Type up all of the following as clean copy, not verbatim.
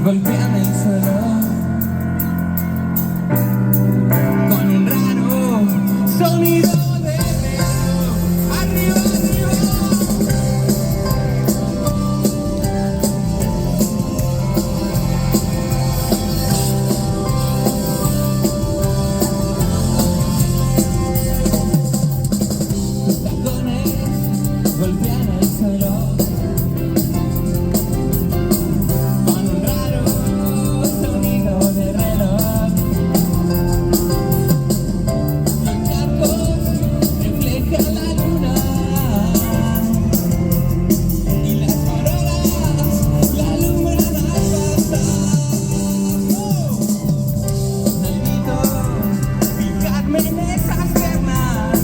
golpean el suelo con un raro sonido de dedo. Arriba, arriba. Tus tacones golpean el suelo con un raro sonido de reloj. Los charcos reflejan la luna y las farolas la alumbran al pasar. Necesito fijarme en esas piernas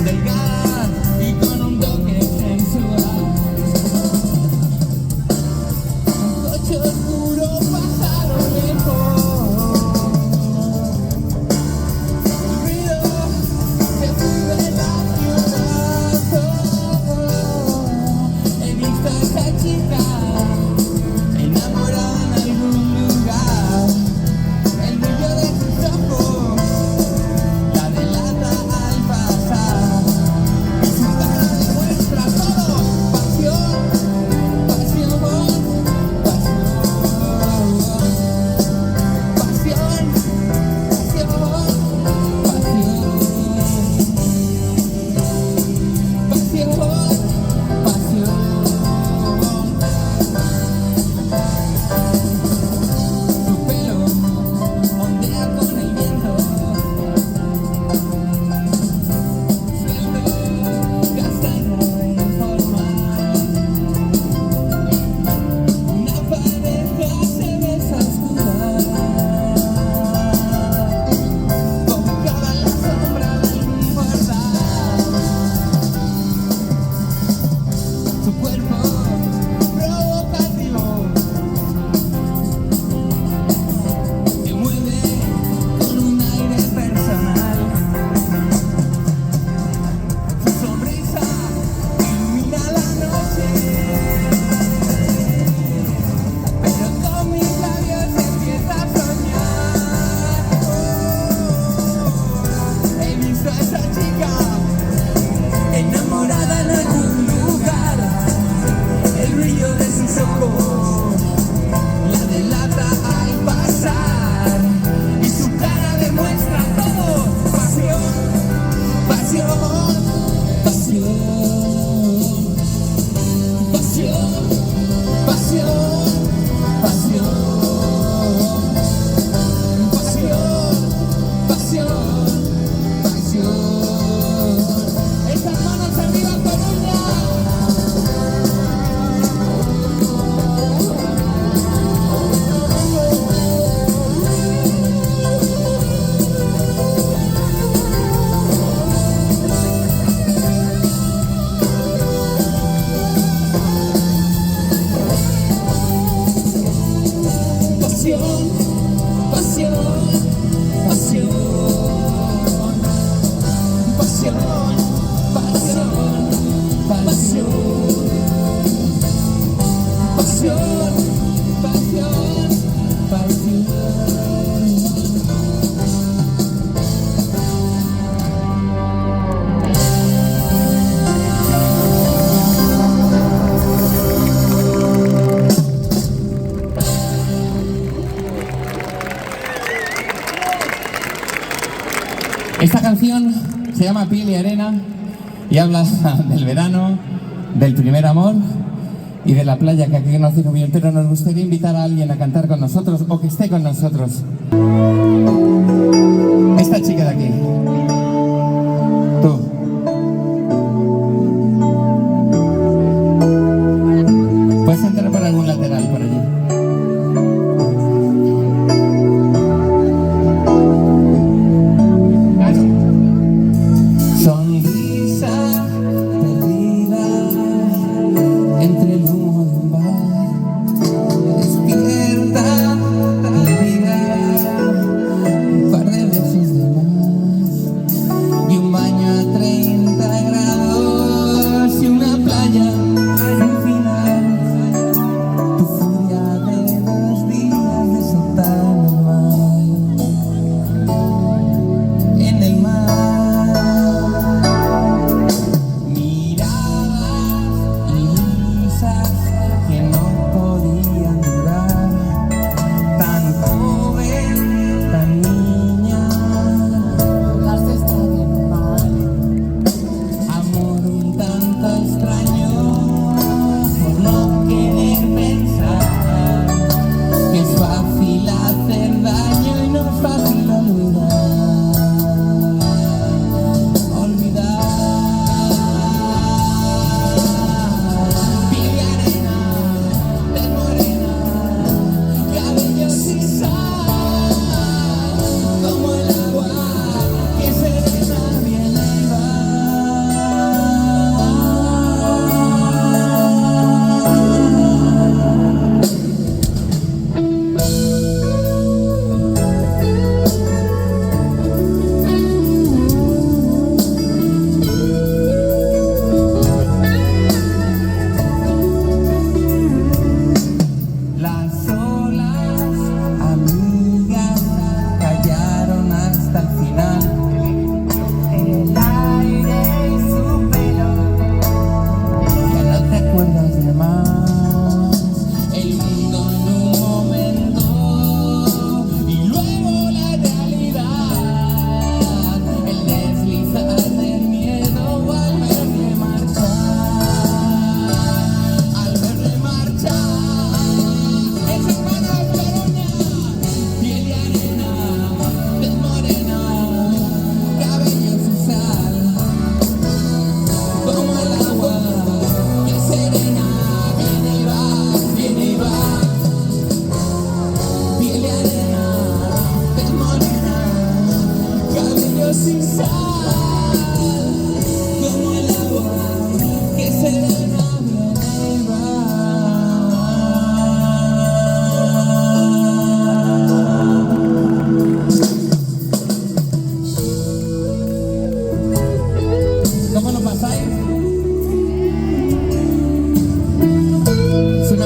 delgadas y con un toque sensual. Un coche oscuro pasaron lejos. El ruido se sube en la ciudad. He visto a esa chica enamorada en algún lugar. El brillo de sus ojos la delata al pasar. Y su cara demuestra todo. Pasión, pasión, pasión. Pasión, pasión, pasión. Pasión, pasión. Su pelo ondea con el viento. Sueldo, castaño informal. Una pareja se besa a oscuras, ubicada en la sombra de algún portal. Su cuerpo provocativo se mueve con un aire personal. Su sonrisa ilumina la noche, pero con mis labios empieza a soñar. He visto a esa chica enamorada en algún lugar. El brillo de sus ojos la delata al pasar. Y su cara demuestra todo. Pasión, pasión, pasión. Pasión, pasión, pasión. Pasión, pasión, pasión. Esas manos arriba, Coruña. Pasión, pasión, pasión. Pasión, pasión, pasión. Pasión, pasión, pasión. Esta canción se llama Piel y Arena y habla del verano, del primer amor y de la playa que aquí conocemos bien, pero nos gustaría invitar a alguien a cantar con nosotros o que esté con nosotros. Esta chica de aquí. Tú. Puedes entrar por algún lateral por allí. Sonrisa perdida entre el humo de un bar. Despierta, perdida, un par de besos de más y un baño a 30 grados y una playa sin final.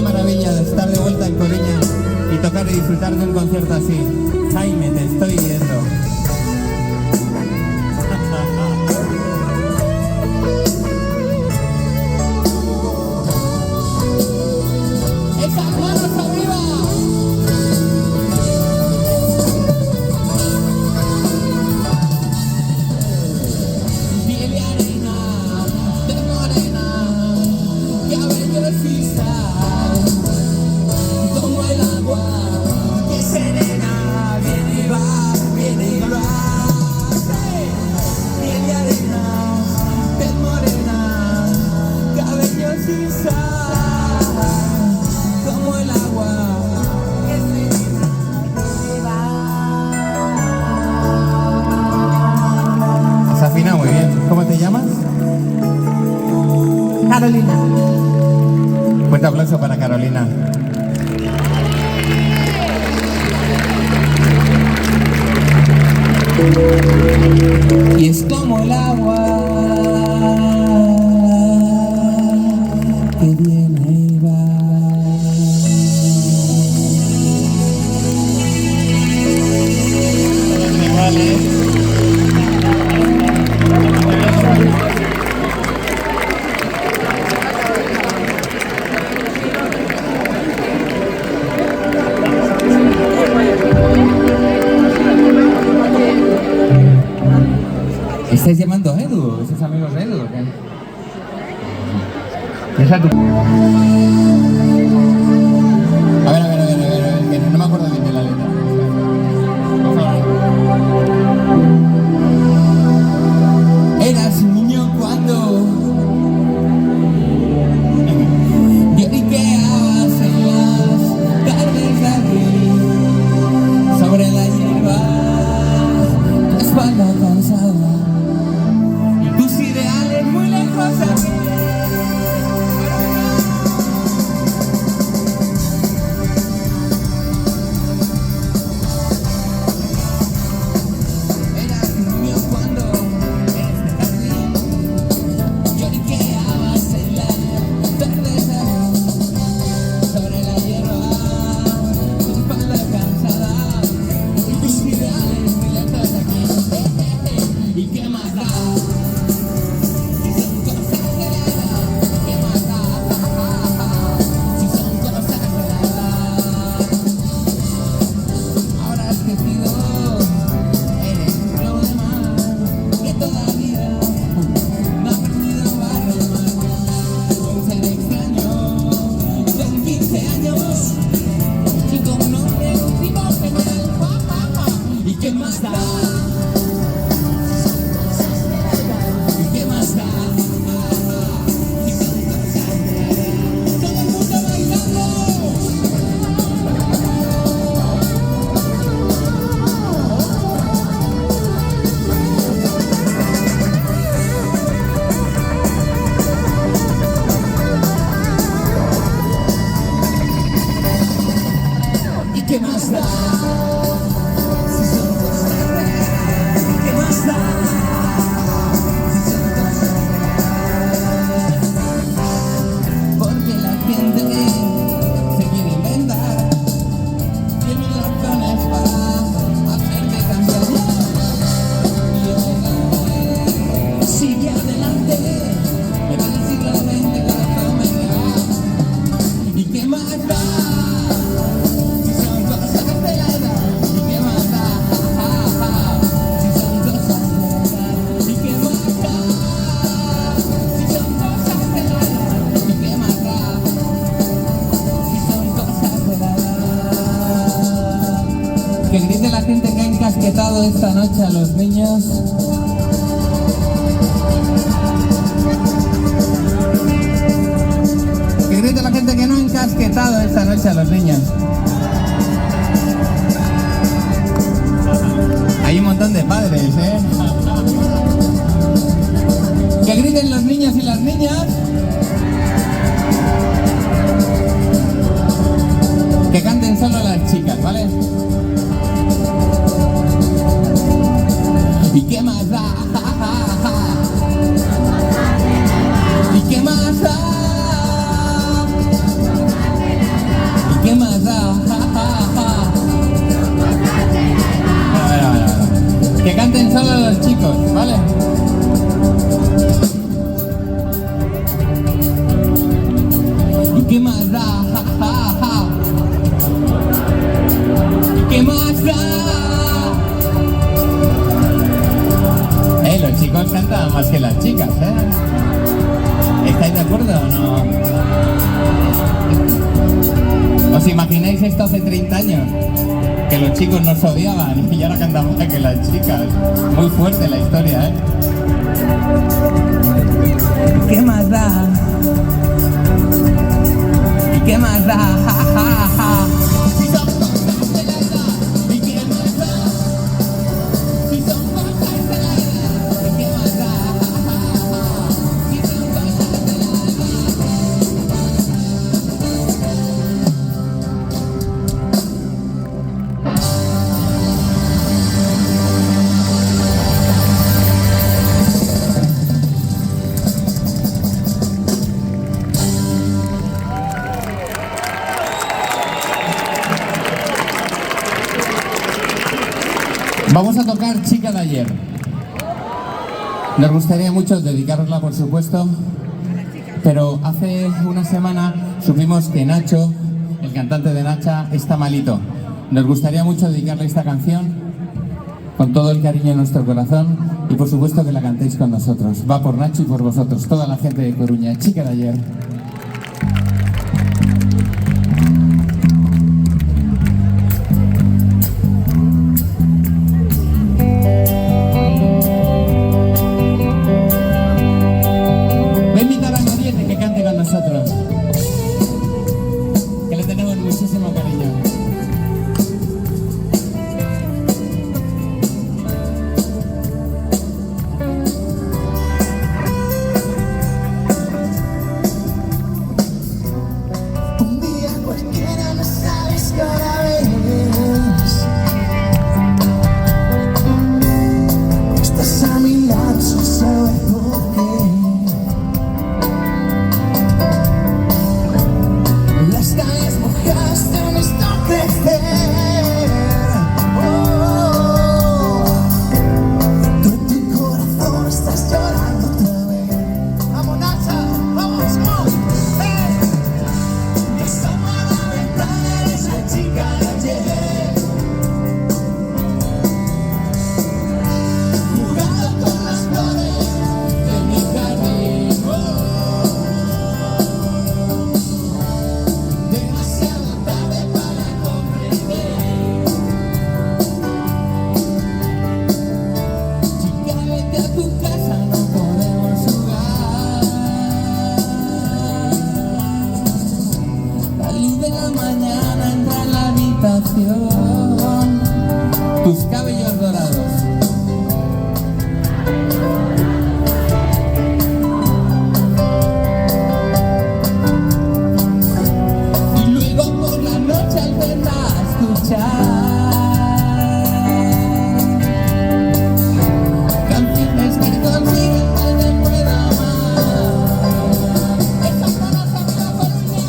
una maravilla de estar de vuelta en Coruña y tocar y disfrutar de un concierto así. Jaime, te estoy viendo. ¡Esas manos arriba! Piel y arena, de morena, cabello de cristal, como el agua que serena, viene y va, viene y va. Piel y arena, de morena, cabello sin sal, como el agua que serena, viene y va. Has afinado muy bien. ¿Cómo te llamas? Carolina. Fuerte aplauso para Carolina. Y es como el agua que viene y va. ¿Estáis llamando a Edu? ¿Esos amigos de Edu? ¿Qué? ¿Es a tu...? A ver, que no me acuerdo bien de la letra. Eras un niño cuando lloriqueabas en las tardes de abril sobre la hierba, tu espalda cansada. Tus ideales muy lejos de mí. Eras un niño cuando en este jardín lloriqueabas en la tarde sobre la hierba, tu espalda cansada y tus ideales muy lejos de aquí. ¿Y qué más da? ¿Qué más da? Si son cosas reales. ¿Qué más da? Si son cosas reales. Porque la gente se quiere inventar. Tiene razones para hacerte cambiar. Y sigue adelante. En el siglo XX corazón venga. ¿Y qué más da? Que grite la gente que ha encasquetado esta noche a los niños. Que grite la gente que no ha encasquetado esta noche a los niños. Hay un montón de padres, ¿eh? Que griten los niños y las niñas. Que canten solo las chicas, ¿vale? ¿Y qué más da? ¿Y qué más da? qué más da? Ja, ja, ja. ¿Y qué más da? Los chicos cantan más que las chicas, ¿Estáis de acuerdo o no? ¿Os imagináis esto hace 30 años? Que los chicos nos odiaban y ahora cantamos más que las chicas. Muy fuerte la historia, ¿Qué más da? ¿Y qué más da? Ja, ja, ja. Si son cosas de la edad, ¿y qué más da? Si son cosas de la edad, ¿y qué más da? Ja, ja, ja. Si son cosas de la Vamos a tocar Chica de Ayer. Nos gustaría mucho dedicarosla, por supuesto, pero hace una semana supimos que Nacho, el cantante de Nacha, está malito. Nos gustaría mucho dedicarle esta canción con todo el cariño en nuestro corazón y por supuesto que la cantéis con nosotros. Va por Nacho y por vosotros, toda la gente de Coruña. Chica de Ayer. Que le tenemos muchísimo cariño. Un día cualquiera no sabes que ahora ves. Estás a mi lado sin saber por qué. Las calles mojadas te han visto crecer. Tú en tu corazón estás llorando otra vez. Vamos, Nacha, vamos, vamos. Asoma a la ventana, eres la chica de ayer. Jugando con las flores de mi jardín. Demasiado tarde para comprender. Chica, vete a tu casa, no podemos jugar. La luz de la mañana entra en la habitación. Tus cabellos dorados. Y luego por la noche al verla a escuchar canciones que consiguen que te pueda amar. Estas son las amigas Coruña.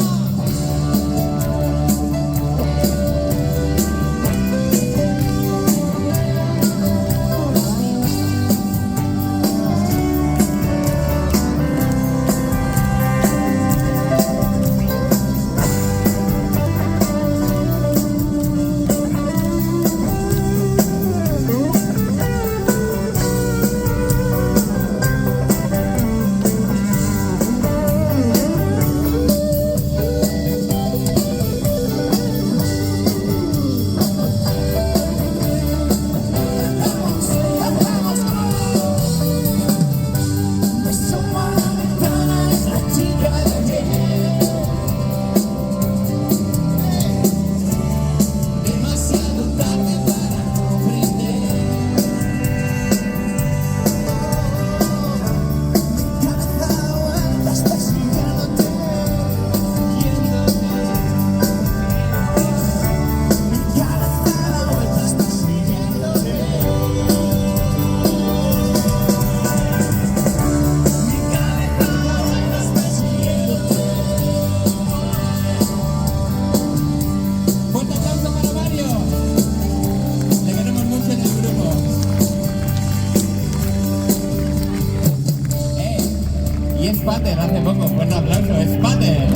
Asoma a la ventana, es la chica de ayer. Demasiado tarde para comprender. Mi cabeza da vueltas, estoy siguiéndote. Mi cabeza da vueltas, estoy siguiéndote. Fuerte aplauso para Mario. Le queremos mucho en el grupo. Y es Pater hace poco. Fuerte aplauso, es Pater.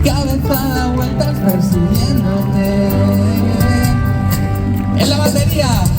cabeza da vueltas persiguiéndote. En la batería.